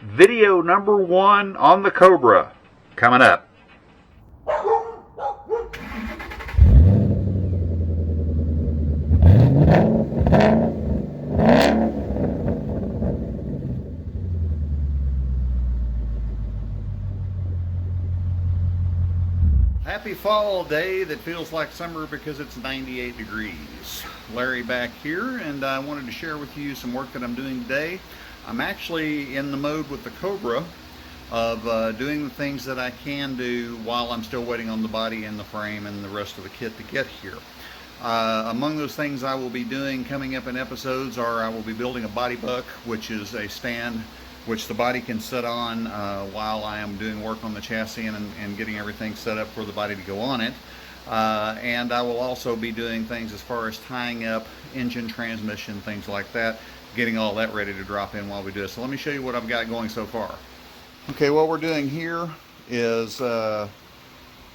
Video number 1 on the Cobra coming up. Happy fall day that feels like summer because it's 98 degrees. Larry back here, and I wanted to share with you some work that I'm doing today. I'm actually in the mode with the Cobra of doing the things that I can do while I'm still waiting on the body and the frame and the rest of the kit to get here. Among those things I will be doing coming up in episodes are I will be building a body buck, which is a stand which the body can sit on while I am doing work on the chassis and getting everything set up for the body to go on it. And I will also be doing things as far as tying up engine, transmission, things like that, getting all that ready to drop in while we do it. So let me show you what I've got going so far. Okay, what we're doing here is I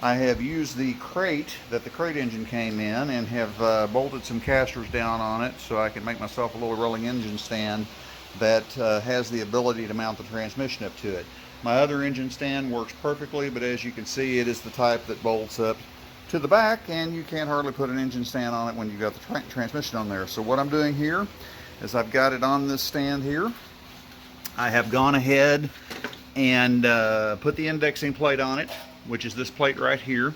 have used the crate that the crate engine came in and have bolted some casters down on it so I can make myself a little rolling engine stand that has the ability to mount the transmission up to it. My other engine stand works perfectly, but as you can see, it is the type that bolts up to the back, and you can't hardly put an engine stand on it when you've got the transmission on there. So what I'm doing here is I've got it on this stand here. I have gone ahead and put the indexing plate on it, which is this plate right here.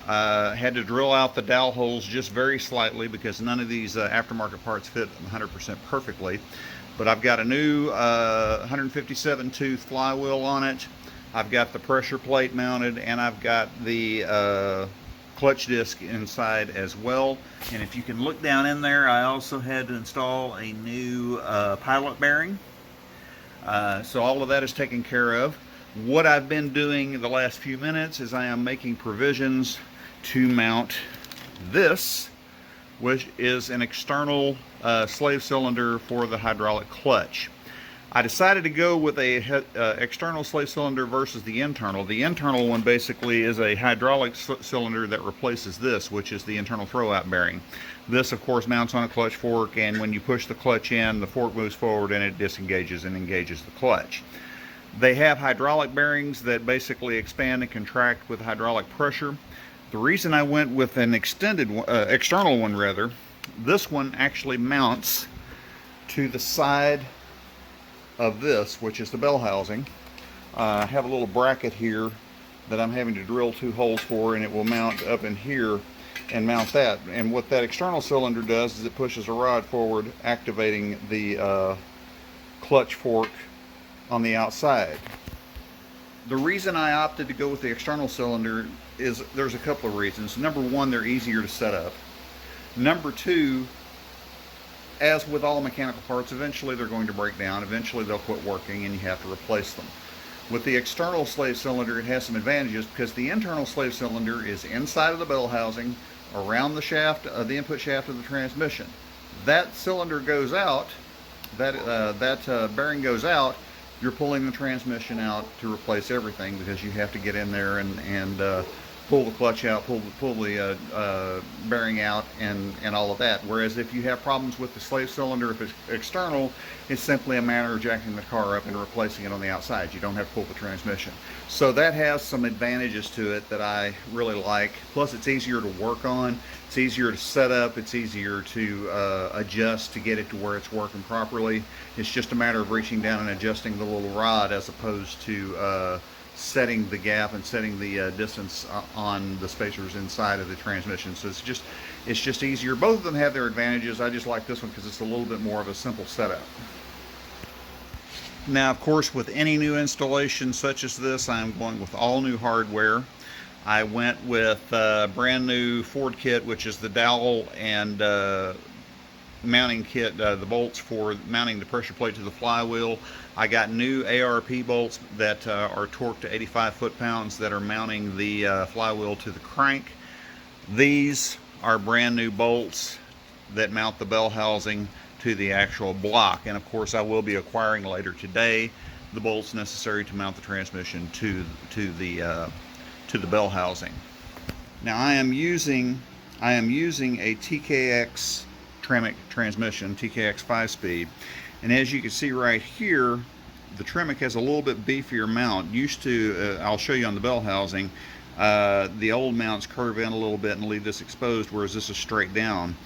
Had to drill out the dowel holes just very slightly because none of these aftermarket parts fit 100% perfectly. But I've got a new 157 tooth flywheel on it. I've got the pressure plate mounted, and I've got the clutch disc inside as well. And if you can look down in there, I also had to install a new pilot bearing. So all of that is taken care of. What I've been doing the last few minutes is I am making provisions to mount this, which is an external slave cylinder for the hydraulic clutch. I decided to go with a external slave cylinder versus the internal. The internal one basically is a hydraulic cylinder that replaces this, which is the internal throwout bearing. This, of course, mounts on a clutch fork, and when you push the clutch in, the fork moves forward and it disengages and engages the clutch. They have hydraulic bearings that basically expand and contract with hydraulic pressure. The reason I went with an external one rather, this one actually mounts to the side of this, which is the bell housing. I have a little bracket here that I'm having to drill 2 holes for, and it will mount up in here and mount that. And what that external cylinder does is it pushes a rod forward, activating the clutch fork on the outside. The reason I opted to go with the external cylinder is there's a couple of reasons. Number one, they're easier to set up. Number two, as with all mechanical parts, eventually they're going to break down. Eventually they'll quit working and you have to replace them. With the external slave cylinder, it has some advantages because the internal slave cylinder is inside of the bell housing, around the shaft, the input shaft of the transmission. That cylinder goes out, that bearing goes out, you're pulling the transmission out to replace everything because you have to get in there and pull the clutch out, pull the bearing out, and all of that. Whereas if you have problems with the slave cylinder, if it's external, it's simply a matter of jacking the car up and replacing it on the outside. You don't have to pull the transmission. So that has some advantages to it that I really like. Plus, it's easier to work on. It's easier to set up. It's easier to adjust to get it to where it's working properly. It's just a matter of reaching down and adjusting the little rod as opposed to setting the gap and setting the distance on the spacers inside of the transmission. So it's just easier. Both of them have their advantages. I just like this one because it's a little bit more of a simple setup. Now, of course, with any new installation such as this, I'm going with all new hardware. I went with brand new Ford kit, which is the dowel and mounting kit, the bolts for mounting the pressure plate to the flywheel. I got new ARP bolts that are torqued to 85 foot-pounds that are mounting the flywheel to the crank. These are brand new bolts that mount the bell housing to the actual block, and of course I will be acquiring later today the bolts necessary to mount the transmission to the bell housing. Now I am using a TKX Tramic transmission, TKX 5-speed, and as you can see right here, the Tremec has a little bit beefier mount. Used to, I'll show you on the bell housing, the old mounts curve in a little bit and leave this exposed, whereas this is straight down.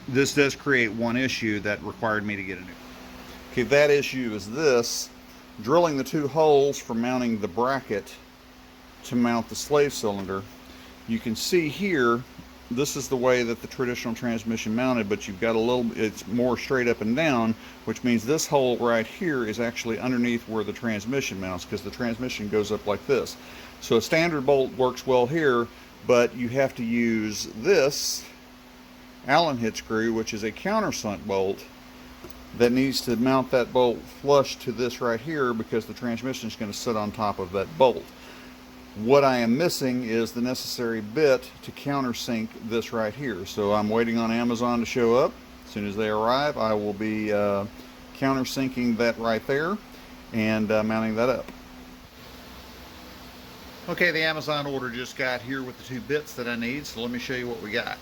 This does create one issue that required me to get a new. Okay, that issue is this: drilling the 2 holes for mounting the bracket to mount the slave cylinder. You can see here, this is the way that the traditional transmission mounted, but you've got a little, it's more straight up and down, which means this hole right here is actually underneath where the transmission mounts, because the transmission goes up like this. So a standard bolt works well here, but you have to use this Allen head screw, which is a countersunk bolt, that needs to mount that bolt flush to this right here, because the transmission is going to sit on top of that bolt. What I am missing is the necessary bit to countersink this right here. So I'm waiting on Amazon to show up. As soon as they arrive, I will be countersinking that right there and mounting that up. Okay, the Amazon order just got here with the 2 bits that I need, so let me show you what we got.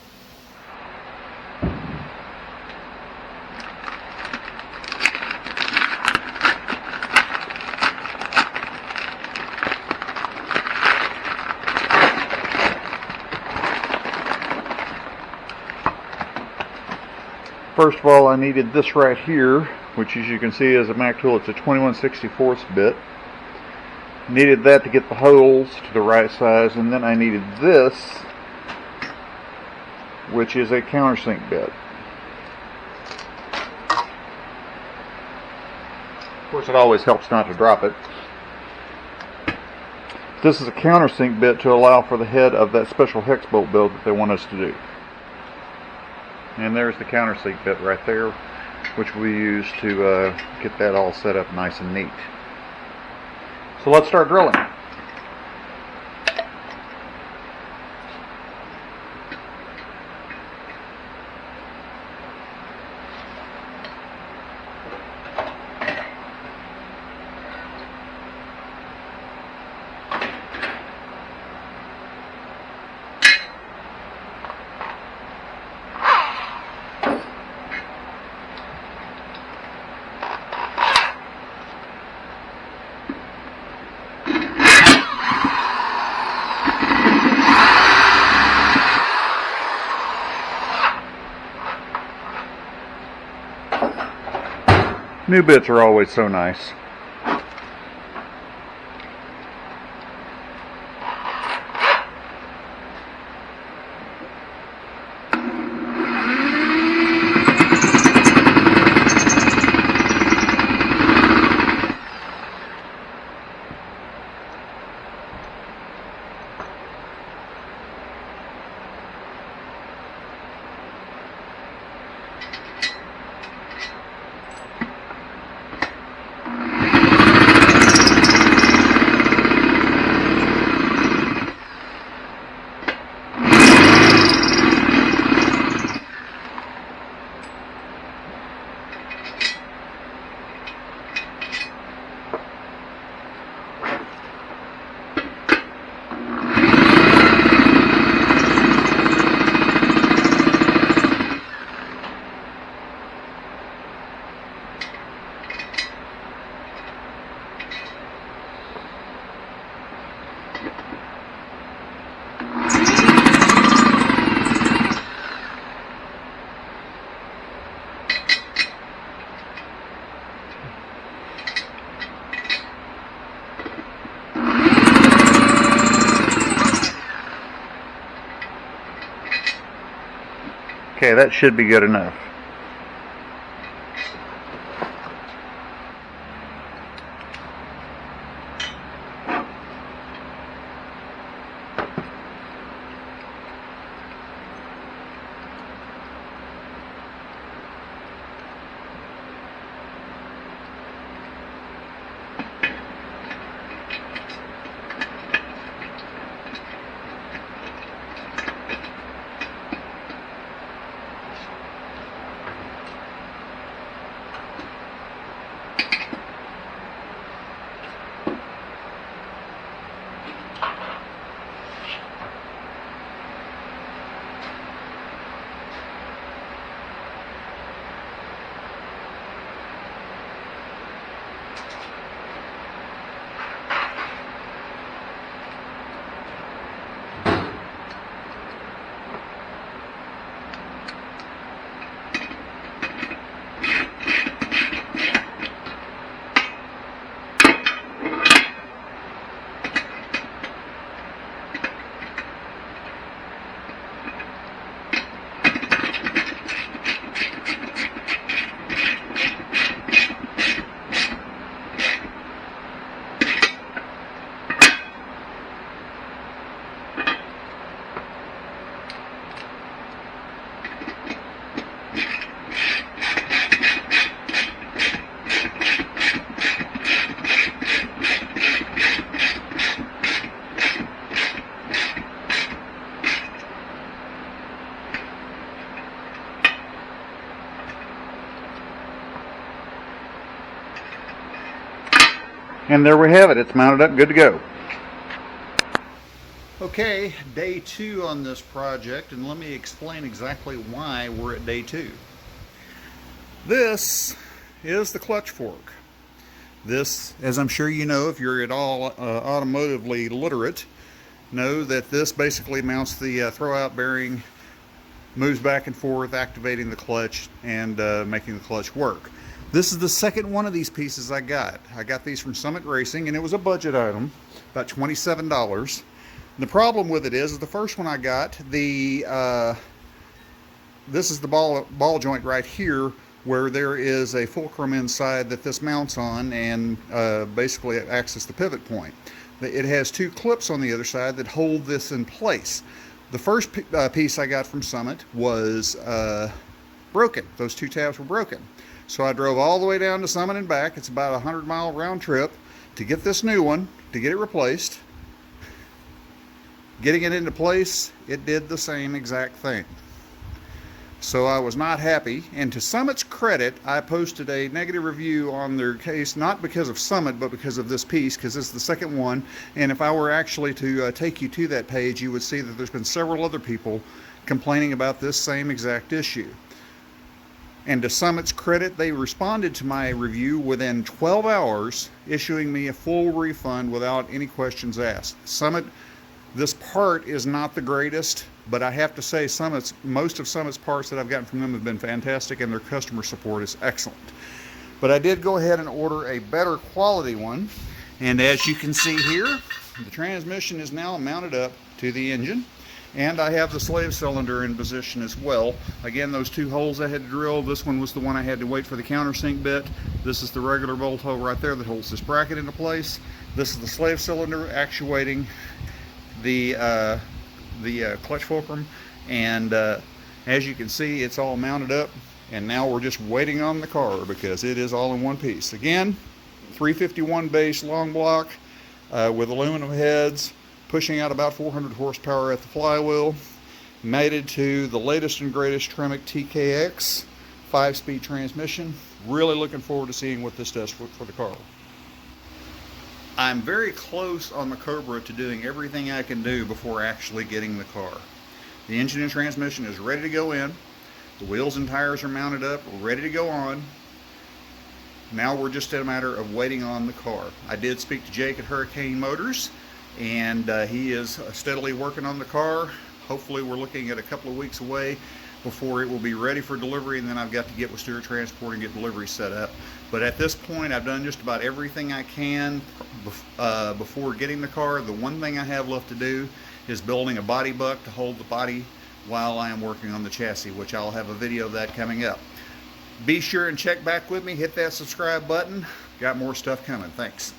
First of all, I needed this right here, which as you can see is a Mac tool. It's a 21/64 bit. Needed that to get the holes to the right size, and then I needed this, which is a countersink bit. Of course, it always helps not to drop it. This is a countersink bit to allow for the head of that special hex bolt build that they want us to do. And there's the countersink bit right there, which we use to get that all set up nice and neat. So let's start drilling. New bits are always so nice. Okay, that should be good enough. And there we have it. It's mounted up, good to go. Okay, day 2 on this project, and let me explain exactly why we're at day 2. This is the clutch fork. This, as I'm sure you know if you're at all automotively literate, know that this basically mounts the throwout bearing, moves back and forth, activating the clutch and making the clutch work. This is the second one of these pieces I got. I got these from Summit Racing, and it was a budget item, about $27. The problem with it is the first one I got, this is the ball joint right here, where there is a fulcrum inside that this mounts on, and basically it acts as the pivot point. It has 2 clips on the other side that hold this in place. The first piece I got from Summit was broken. Those 2 tabs were broken. So I drove all the way down to Summit and back. It's about a 100-mile round trip to get this new one, to get it replaced. Getting it into place, it did the same exact thing. So I was not happy, and to Summit's credit, I posted a negative review on their case, not because of Summit, but because of this piece, because it's the second one, and if I were actually to take you to that page, you would see that there's been several other people complaining about this same exact issue. And to Summit's credit, they responded to my review within 12 hours, issuing me a full refund without any questions asked. Summit, this part is not the greatest, but I have to say most of Summit's parts that I've gotten from them have been fantastic, and their customer support is excellent. But I did go ahead and order a better quality one, and as you can see here, the transmission is now mounted up to the engine, and I have the slave cylinder in position as well. Again, those 2 holes I had to drill, this one was the one I had to wait for the countersink bit. This is the regular bolt hole right there that holds this bracket into place. This is the slave cylinder actuating the clutch fulcrum, and as you can see, it's all mounted up, and now we're just waiting on the car because it is all in one piece. Again, 351 base long block with aluminum heads, pushing out about 400 horsepower at the flywheel, mated to the latest and greatest Tremec TKX 5-speed transmission. Really looking forward to seeing what this does for the car. I'm very close on the COBRA to doing everything I can do before actually getting the car. The engine and transmission is ready to go in. The wheels and tires are mounted up, ready to go on. Now we're just in a matter of waiting on the car. I did speak to Jake at Hurricane Motors, and he is steadily working on the car. Hopefully we're looking at a couple of weeks away before it will be ready for delivery, and then I've got to get with Stewart Transport and get delivery set up. But at this point, I've done just about everything I can before getting the car. The one thing I have left to do is building a body buck to hold the body while I am working on the chassis, which I'll have a video of that coming up. Be sure and check back with me, hit that subscribe button. Got more stuff coming. Thanks.